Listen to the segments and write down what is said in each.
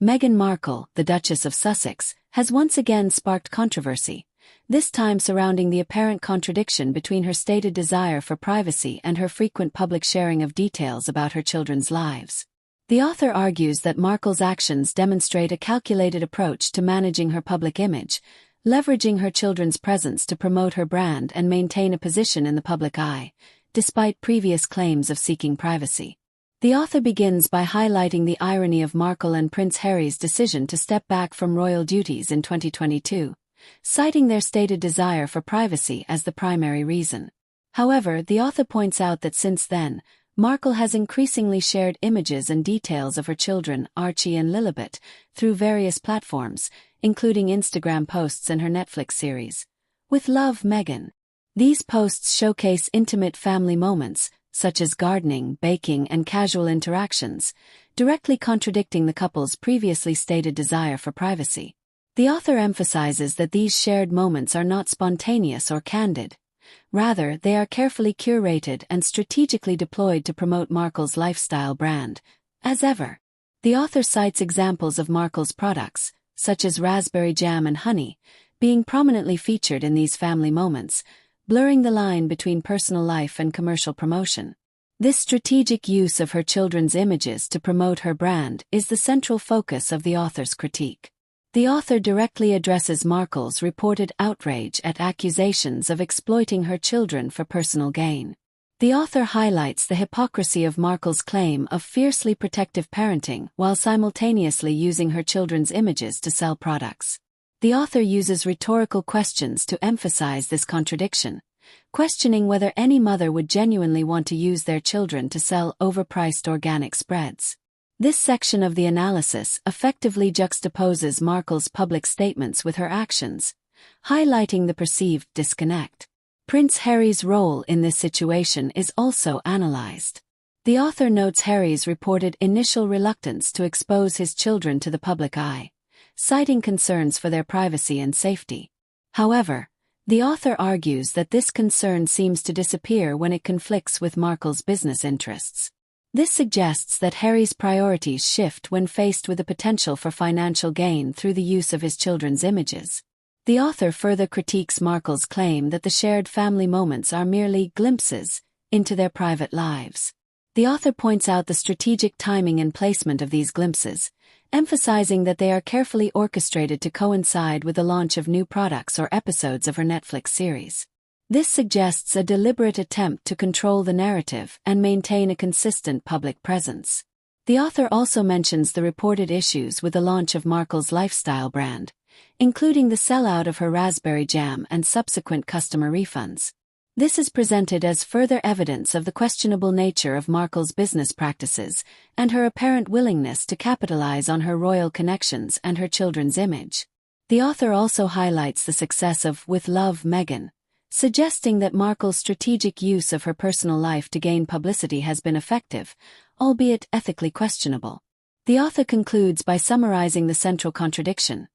Meghan Markle, the Duchess of Sussex, has once again sparked controversy, this time surrounding the apparent contradiction between her stated desire for privacy and her frequent public sharing of details about her children's lives. The author argues that Markle's actions demonstrate a calculated approach to managing her public image, leveraging her children's presence to promote her brand and maintain a position in the public eye, despite previous claims of seeking privacy. The author begins by highlighting the irony of Markle and Prince Harry's decision to step back from royal duties in 2022, citing their stated desire for privacy as the primary reason. However, the author points out that since then, Markle has increasingly shared images and details of her children, Archie and Lilibet, through various platforms, including Instagram posts and her Netflix series, With Love, Meghan. These posts showcase intimate family moments, such as gardening, baking, and casual interactions, directly contradicting the couple's previously stated desire for privacy. The author emphasizes that these shared moments are not spontaneous or candid. Rather, they are carefully curated and strategically deployed to promote Markle's lifestyle brand. As ever, the author cites examples of Markle's products, such as raspberry jam and honey, being prominently featured in these family moments, blurring the line between personal life and commercial promotion. This strategic use of her children's images to promote her brand is the central focus of the author's critique. The author directly addresses Markle's reported outrage at accusations of exploiting her children for personal gain. The author highlights the hypocrisy of Markle's claim of fiercely protective parenting while simultaneously using her children's images to sell products. The author uses rhetorical questions to emphasize this contradiction, questioning whether any mother would genuinely want to use their children to sell overpriced organic spreads. This section of the analysis effectively juxtaposes Markle's public statements with her actions, highlighting the perceived disconnect. Prince Harry's role in this situation is also analyzed. The author notes Harry's reported initial reluctance to expose his children to the public eye, citing concerns for their privacy and safety. However, the author argues that this concern seems to disappear when it conflicts with Markle's business interests. This suggests that Harry's priorities shift when faced with the potential for financial gain through the use of his children's images. The author further critiques Markle's claim that the shared family moments are merely glimpses into their private lives. The author points out the strategic timing and placement of these glimpses, emphasizing that they are carefully orchestrated to coincide with the launch of new products or episodes of her Netflix series. This suggests a deliberate attempt to control the narrative and maintain a consistent public presence. The author also mentions the reported issues with the launch of Markle's lifestyle brand, including the sellout of her raspberry jam and subsequent customer refunds. This is presented as further evidence of the questionable nature of Markle's business practices and her apparent willingness to capitalize on her royal connections and her children's image. The author also highlights the success of With Love, Meghan, suggesting that Markle's strategic use of her personal life to gain publicity has been effective, albeit ethically questionable. The author concludes by summarizing the central contradiction: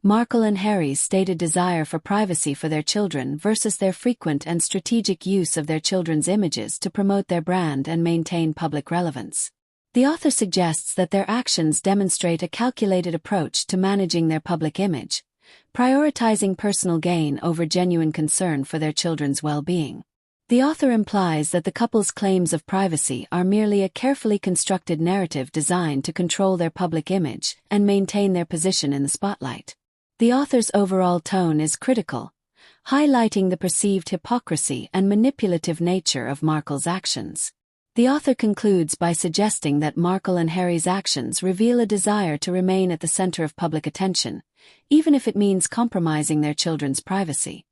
Markle and Harry's stated desire for privacy for their children versus their frequent and strategic use of their children's images to promote their brand and maintain public relevance. The author suggests that their actions demonstrate a calculated approach to managing their public image, prioritizing personal gain over genuine concern for their children's well-being. The author implies that the couple's claims of privacy are merely a carefully constructed narrative designed to control their public image and maintain their position in the spotlight. The author's overall tone is critical, highlighting the perceived hypocrisy and manipulative nature of Markle's actions. The author concludes by suggesting that Markle and Harry's actions reveal a desire to remain at the center of public attention, even if it means compromising their children's privacy.